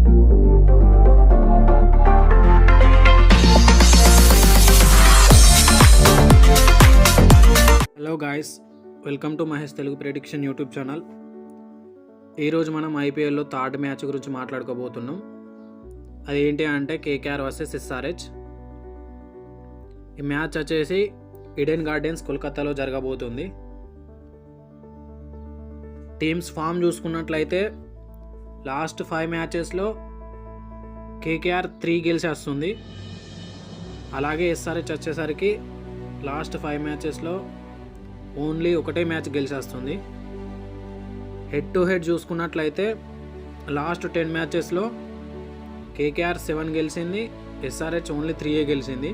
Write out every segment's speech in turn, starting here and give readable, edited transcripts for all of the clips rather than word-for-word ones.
Hello guys, welcome to Mahesh Telugu prediction YouTube channel. ఈరోజు మనం ఐపీఎల్లో థర్డ్ మ్యాచ్ గురించి మాట్లాడుకోబోతున్నాం. అది ఏంటి అంటే కేకేఆర్ వర్సెస్ ఎస్ఆర్హెచ్. ఈ మ్యాచ్ వచ్చేసి ఈడెన్ గార్డెన్స్ కోల్కతాలో జరగబోతుంది. టీమ్స్ ఫామ్ చూసుకున్నట్లయితే లాస్ట్ 5 మ్యాచెస్లో కేకేఆర్ 3 గెలిచేస్తుంది. అలాగే ఎస్ఆర్హెచ్ వచ్చేసరికి లాస్ట్ 5 మ్యాచెస్లో ఓన్లీ ఒకటే మ్యాచ్ గెలిచేస్తుంది. హెడ్ టు హెడ్ చూసుకున్నట్లయితే లాస్ట్ 10 మ్యాచెస్లో కేకేఆర్ 7 గెలిచింది, ఎస్ఆర్హెచ్ ఓన్లీ 3 గెలిచింది.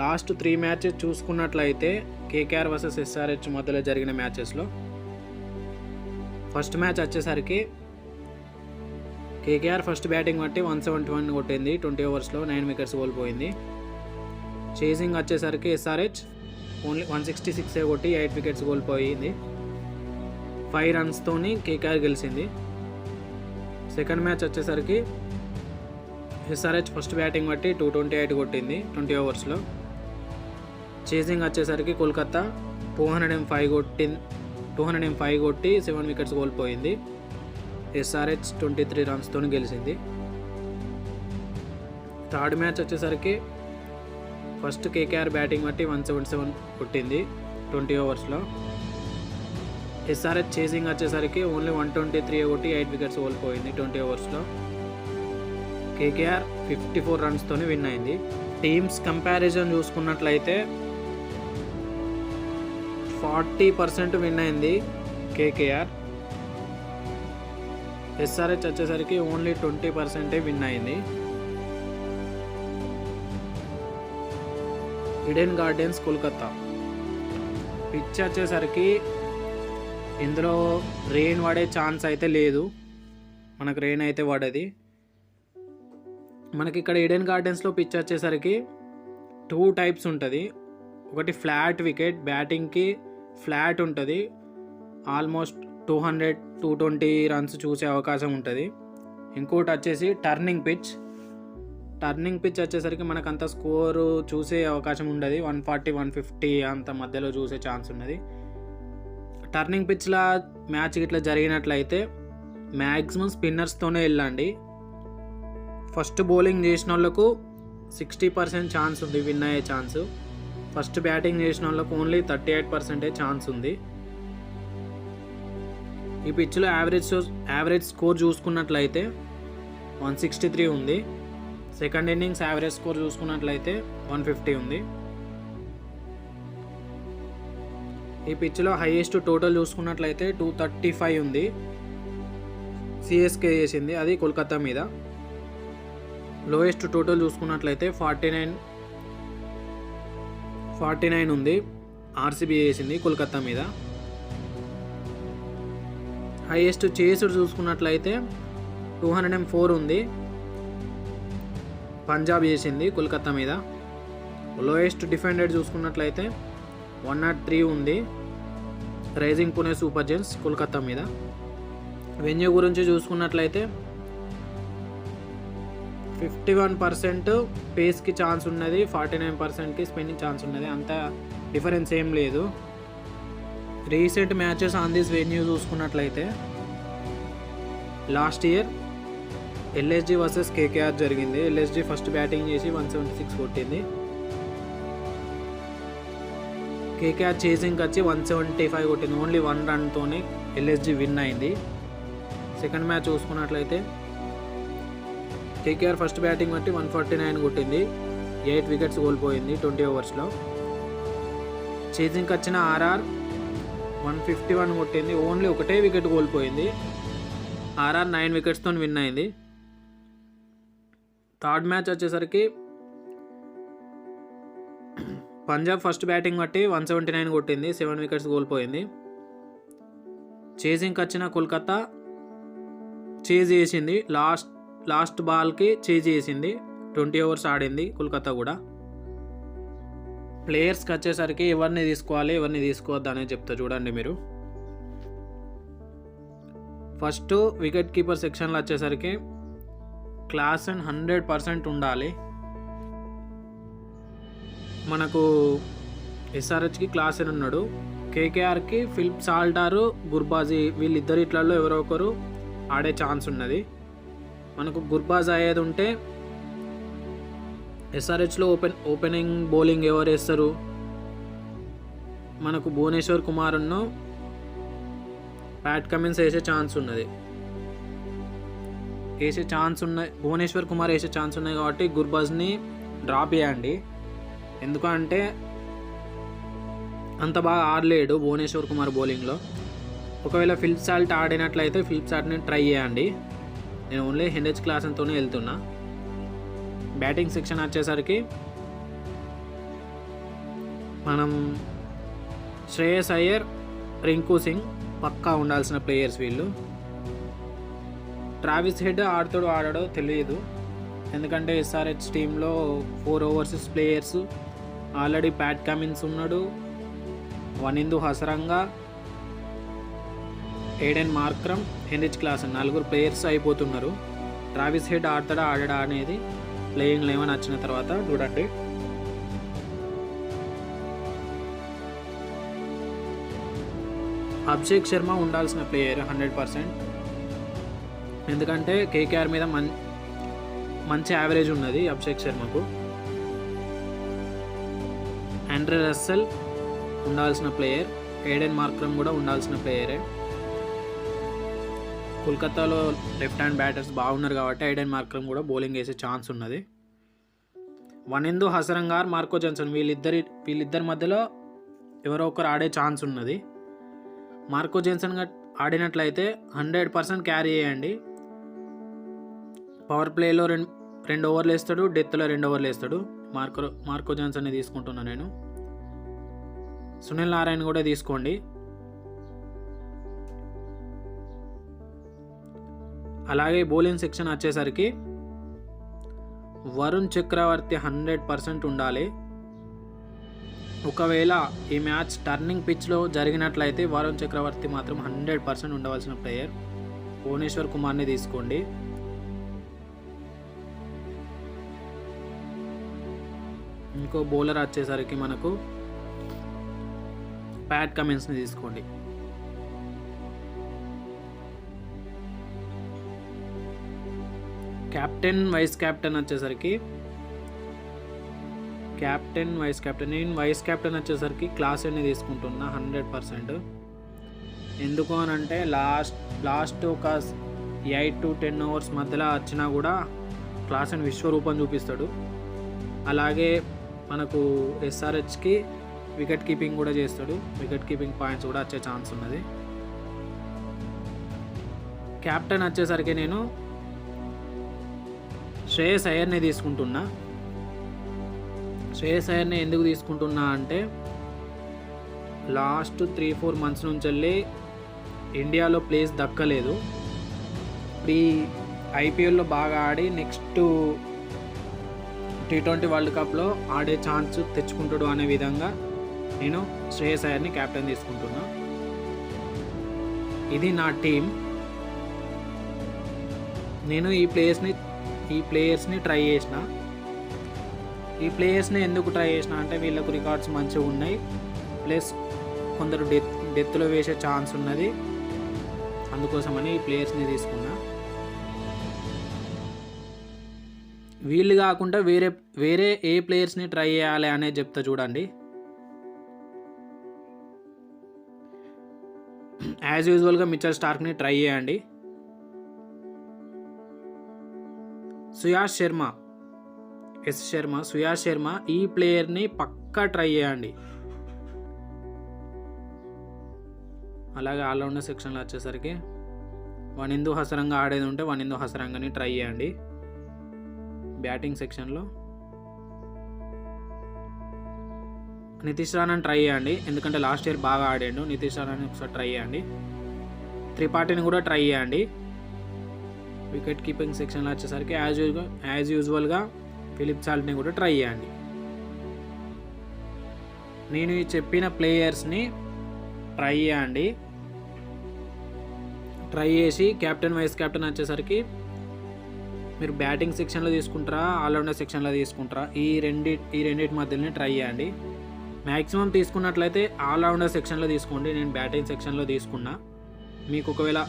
లాస్ట్ 3 మ్యాచెస్ చూసుకున్నట్లయితే కేకేఆర్ వర్సెస్ ఎస్ఆర్హెచ్ మధ్యలో జరిగిన మ్యాచెస్లో ఫస్ట్ మ్యాచ్ వచ్చేసరికి కేకేఆర్ ఫస్ట్ బ్యాటింగ్ బట్టి 171 కొట్టింది. 20 ఓవర్స్లో 9 వికెట్స్ కోల్పోయింది. చేసింగ్ వచ్చేసరికి ఎస్ఆర్హెచ్ ఓన్లీ 166 కొట్టి 8 వికెట్స్ కోల్పోయింది. 5 రన్స్తోని కేకేఆర్ గెలిచింది. సెకండ్ మ్యాచ్ వచ్చేసరికి ఎస్ఆర్హెచ్ ఫస్ట్ బ్యాటింగ్ బట్టి 228 కొట్టింది 20 ఓవర్స్లో. చేసింగ్ వచ్చేసరికి కోల్కతా 205 కొట్టి 7 వికెట్స్ కోల్పోయింది. ఎస్ఆర్హెచ్ 23 రన్స్తో గెలిచింది. థర్డ్ మ్యాచ్ వచ్చేసరికి ఫస్ట్ కేకేఆర్ బ్యాటింగ్ బట్టి 177 కొట్టింది 20 ఓవర్స్లో. ఎస్ఆర్హెచ్ చేసింగ్ వచ్చేసరికి ఓన్లీ 123 కొట్టి 8 వికెట్స్ కోల్పోయింది 20 ఓవర్స్లో. కేకేఆర్ 54 రన్స్తో విన్ అయింది. టీమ్స్ కంపారిజన్ చూసుకున్నట్లయితే 40% విన్ అయింది కేకేఆర్. ఎస్ఆర్హెచ్ వచ్చేసరికి ఓన్లీ 20% విన్ అయింది. ఈడెన్ గార్డెన్స్ కోల్కతా పిచ్ వచ్చేసరికి ఇందులో రెయిన్ పడే ఛాన్స్ అయితే లేదు. మనకు రెయిన్ అయితే పడది. మనకి ఇక్కడ ఈడెన్ గార్డెన్స్లో పిచ్ వచ్చేసరికి 2 టైప్స్ ఉంటుంది. ఒకటి ఫ్లాట్ వికెట్, బ్యాటింగ్కి ఫ్లాట్ ఉంటుంది. ఆల్మోస్ట్ 200-220 రన్స్ చూసే అవకాశం ఉంటుంది. ఇంకోటి వచ్చేసి టర్నింగ్ పిచ్ వచ్చేసరికి మనకు అంత స్కోరు చూసే అవకాశం ఉండదు. 140-150 అంత మధ్యలో చూసే ఛాన్స్ ఉన్నది. టర్నింగ్ పిచ్లా మ్యాచ్ ఇట్లా జరిగినట్లయితే మ్యాక్సిమం స్పిన్నర్స్తోనే వెళ్ళండి. ఫస్ట్ బౌలింగ్ చేసిన వాళ్ళకు 60% ఛాన్స్ ఉంది విన్ అయ్యే ఛాన్స్. ఫస్ట్ బ్యాటింగ్ చేసిన వాళ్ళకు ఓన్లీ 38% ఛాన్స్ ఉంది. ఈ పిచ్లో యావరేజ్ స్కోర్ చూసుకున్నట్లయితే 163 ఉంది. సెకండ్ ఇన్నింగ్స్ యావరేజ్ స్కోర్ చూసుకున్నట్లయితే 150 ఉంది. ఈ పిచ్లో హైయెస్ట్ టోటల్ చూసుకున్నట్లయితే 235 ఉంది. సిఎస్కే చేసింది, అది కోల్కతా మీద. లోయెస్ట్ టోటల్ చూసుకున్నట్లయితే 49 ఉంది. ఆర్సీబీ చేసింది కోల్కతా మీద. హైయెస్ట్ చేసుడు చూసుకున్నట్లయితే 204 ఉంది. పంజాబ్ చేసింది కోల్కతా మీద. లోయెస్ట్ డిఫెండెడ్ చూసుకున్నట్లయితే 103 ఉంది. Rising Pune super giants Kolkata మీద. వెన్యూ గురించి చూసుకున్నట్లయితే 51% పేస్కి ఛాన్స్ ఉన్నది, 49%కి స్పిన్నింగ్ ఛాన్స్ ఉన్నది. అంత డిఫరెన్స్ ఏం లేదు. Recent matches on this venue చూసుకున్నట్లయితే last year LSG versus KKR జరిగింది. ఎల్ఎస్జీ ఫస్ట్ బ్యాటింగ్ చేసి 176 కొట్టింది. కేకేఆర్ చేసింగ్ వచ్చి 175 కొట్టింది. ఓన్లీ 1 రన్తోనే ఎల్ఎస్జీ విన్ అయింది. సెకండ్ మ్యాచ్ చూసుకున్నట్లయితే కేకేఆర్ ఫస్ట్ బ్యాటింగ్ బట్టి 149 కొట్టింది, 8 వికెట్స్ కోల్పోయింది 20 ఓవర్స్లో. చేసింగ్కి వచ్చిన ఆర్ఆర్ 151 కొట్టింది, ఓన్లీ ఒకటే వికెట్ కోల్పోయింది. ఆర్ఆర్ 9 వికెట్స్తో విన్ అయింది. థర్డ్ మ్యాచ్ వచ్చేసరికి పంజాబ్ ఫస్ట్ బ్యాటింగ్ బట్టి 179 కొట్టింది, 7 వికెట్స్ కోల్పోయింది. చేసింగ్కి వచ్చిన కోల్కతా చేజ్ చేసింది, లాస్ట్ బాల్కి చేజ్ చేసింది. 20 ఓవర్స్ ఆడింది కోల్కతా కూడా. ప్లేయర్స్కి వచ్చేసరికి ఎవరిని తీసుకోవాలి ఎవరిని తీసుకోవద్దు అనేది చెప్తా చూడండి మీరు. ఫస్ట్ వికెట్ కీపర్ సెక్షన్లో వచ్చేసరికి క్లాసెన్ 100% ఉండాలి. మనకు ఎస్ఆర్హెచ్కి క్లాసెన్ ఉన్నాడు, కేకేఆర్కి ఫిలిప్ సాల్టారు, గుర్బాజీ వీళ్ళిద్దరిట్లలో ఎవరో ఒకరు ఆడే ఛాన్స్ ఉన్నది. మనకు గుర్బాజ్ అయ్యేది ఉంటే ఎస్ఆర్హెచ్లో ఓపెనింగ్ బౌలింగ్ ఎవరు వేస్తారు? మనకు భువనేశ్వర్ కుమార్ను ప్యాట్ కమిన్స్ వేసే ఛాన్స్ ఉన్నది. భువనేశ్వర్ కుమార్ వేసే ఛాన్స్ ఉన్నాయి కాబట్టి గుర్బాజ్ని డ్రాప్ చేయండి. ఎందుకంటే అంత బాగా ఆడలేడు భువనేశ్వర్ కుమార్ బౌలింగ్లో. ఒకవేళ ఫిలిప్ సాల్ట్ ఆడినట్లయితే ఫిలిప్ సాల్ట్ని ట్రై చేయండి. నేను ఓన్లీ హెన్రిచ్ క్లాసెన్తోనే వెళ్తున్నా. బ్యాటింగ్ సెక్షన్ వచ్చేసరికి మనం శ్రేయస్ అయ్యర్, రింకు సింగ్ పక్కా ఉండాల్సిన ప్లేయర్స్ వీళ్ళు. ట్రావిస్ హెడ్ ఆడడో తెలియదు, ఎందుకంటే ఎస్ఆర్హెచ్ టీంలో 4 overseas players already Pat Cummins ఉన్నాడు, Wanindu Hasaranga, Aiden Markram, Heinrich Klaasen 4 players అయిపోతున్నారు. ట్రావిస్ హెడ్ ఆడడా అనేది ప్లేయింగ్ 11 వచ్చిన తర్వాత చూడండి. అభిషేక్ శర్మ ఉండాల్సిన ప్లేయర్ 100%, ఎందుకంటే కేకేఆర్ మీద మంచి యావరేజ్ ఉన్నది అభిషేక్ శర్మకు. ఆండ్రే రస్సెల్ ఉండాల్సిన ప్లేయర్, ఎయిడెన్ మార్క్రమ్ కూడా ఉండాల్సిన ప్లేయరే. కోల్కతాలో లెఫ్ట్ హ్యాండ్ బ్యాటర్స్ బాగున్నారు కాబట్టి ఎయిడెన్ మార్క్రమ్ కూడా బౌలింగ్ వేసే ఛాన్స్ ఉన్నది. వనిందు హసరంగార్, మార్కో జాన్సన్ వీళ్ళిద్దరి మధ్యలో ఎవరో ఒకరు ఆడే ఛాన్స్ ఉన్నది. మార్కో జాన్సన్గా ఆడినట్లయితే 100% క్యారీ చేయండి. పవర్ ప్లేలో 2 ఓవర్లు వేస్తాడు, డెత్లో 2 ఓవర్లు వేస్తాడు. మార్కో జాన్సన్ని తీసుకుంటున్నాను నేను. సునీల్ నారాయణ కూడా తీసుకోండి. అలాగే బౌలింగ్ సెక్షన్ వచ్చేసరికి వరుణ్ చక్రవర్తి 100% ఉండాలి. ఒకవేళ ఈ మ్యాచ్ టర్నింగ్ పిచ్లో జరిగినట్లయితే వరుణ్ చక్రవర్తి మాత్రం 100% ఉండవలసిన ప్లేయర్. భువనేశ్వర్ కుమార్ని తీసుకోండి. ఇంకో బౌలర్ వచ్చేసరికి మనకు ప్యాట్ కమిన్స్ని తీసుకోండి. కెప్టెన్ వైస్ కెప్టెన్ వచ్చేసరికి నేను వైస్ కెప్టెన్ వచ్చేసరికి క్లాసెన్ని తీసుకుంటున్నా 100%. ఎందుకు అని అంటే లాస్ట్ ఒక 8 to 10 ఓవర్స్ మధ్యలో వచ్చినా కూడా క్లాసెన్ విశ్వరూపం చూపిస్తాడు. అలాగే మనకు ఎస్ఆర్హెచ్కి వికెట్ కీపింగ్ కూడా చేస్తాడు, వికెట్ కీపింగ్ పాయింట్స్ కూడా వచ్చే ఛాన్స్ ఉన్నది. కెప్టెన్ వచ్చేసరికి నేను శ్రేయస్ అయ్యర్ని తీసుకుంటున్నా. శ్రేయస్ అయ్యర్ని ఎందుకు తీసుకుంటున్నా అంటే లాస్ట్ 3-4 మంత్స్ నుంచి వెళ్ళి ఇండియాలో ప్లేస్ దక్కలేదు. ఈ ఐపీఎల్లో బాగా ఆడి నెక్స్ట్ T20 వరల్డ్ కప్లో ఆడే ఛాన్స్ తెచ్చుకుంటాడు అనే విధంగా నేను శ్రేయస్ అయ్యర్ని కెప్టెన్ తీసుకుంటున్నా. ఇది నా టీం. నేను ఈ ప్లేయర్స్ని ట్రై చేసిన. ఈ ప్లేయర్స్ని ఎందుకు ట్రై చేసిన అంటే వీళ్ళకు రికార్డ్స్ మంచిగా ఉన్నాయి, ప్లస్ కొందరు డెత్లో వేసే ఛాన్స్ ఉన్నది, అందుకోసమని ఈ ప్లేయర్స్ని తీసుకున్నా. వీళ్ళు కాకుండా వేరే ఏ ప్లేయర్స్ని ట్రై చేయాలి అనేది చెప్తా చూడండి. యాజ్ యూజువల్గా మిచెల్ స్టార్క్ని ట్రై చేయండి. సుయాష్ శర్మ ఈ ప్లేయర్ని పక్కా ట్రై చేయండి. అలాగే ఆల్రౌండర్ సెక్షన్లో వచ్చేసరికి వనిందు హసరంగా ఆడేది ఉంటే వనిందు హసరంగాని ట్రై చేయండి. బ్యాటింగ్ సెక్షన్లో నితీష్ రాణాని ట్రై చేయండి, ఎందుకంటే లాస్ట్ ఇయర్ బాగా ఆడాడు. నితీష్ రాణాని ఒకసారి ట్రై చేయండి. త్రిపాఠిని కూడా ట్రై చేయండి. వికెట్ కీపింగ్ సెక్షన్లో వచ్చేసరికి యాజ్ యూజువల్గా ఫిలిప్ సాల్ట్ని కూడా ట్రై చేయండి. నేను చెప్పిన ప్లేయర్స్ని ట్రై చేయండి. ట్రై చేసి కెప్టెన్ వైస్ కెప్టెన్ వచ్చేసరికి మీరు బ్యాటింగ్ సెక్షన్లో తీసుకుంటారా ఆల్రౌండర్ సెక్షన్లో తీసుకుంటారా, ఈ రెండింటి మధ్యలోనే ట్రై చేయండి. మ్యాక్సిమం తీసుకున్నట్లయితే ఆల్రౌండర్ సెక్షన్లో తీసుకోండి. నేను బ్యాటింగ్ సెక్షన్లో తీసుకున్నా. మీకు ఒకవేళ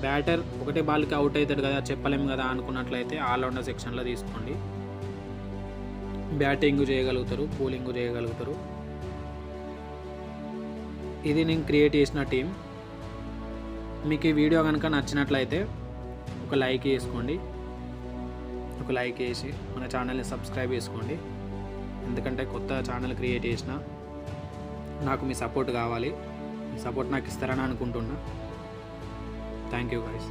బ్యాటర్ ఒకటే బాల్కి అవుట్ అవుతాడు కదా, చెప్పలేము కదా అనుకున్నట్లయితే ఆల్రౌండర్ సెక్షన్లో తీసుకోండి. బ్యాటింగ్ చేయగలుగుతారు, బౌలింగ్ చేయగలుగుతారు. ఇది నేను క్రియేట్ చేసిన టీం. మీకు ఈ వీడియో కనుక నచ్చినట్లయితే ఒక లైక్ చేసుకోండి. ఒక లైక్ చేసి మన ఛానల్ని సబ్స్క్రైబ్ చేసుకోండి. ఎందుకంటే కొత్త ఛానల్ క్రియేట్ చేసిన నాకు మీ సపోర్ట్ కావాలి. మీ సపోర్ట్ నాకు ఇస్తారని అనుకుంటున్నా. Thank you guys.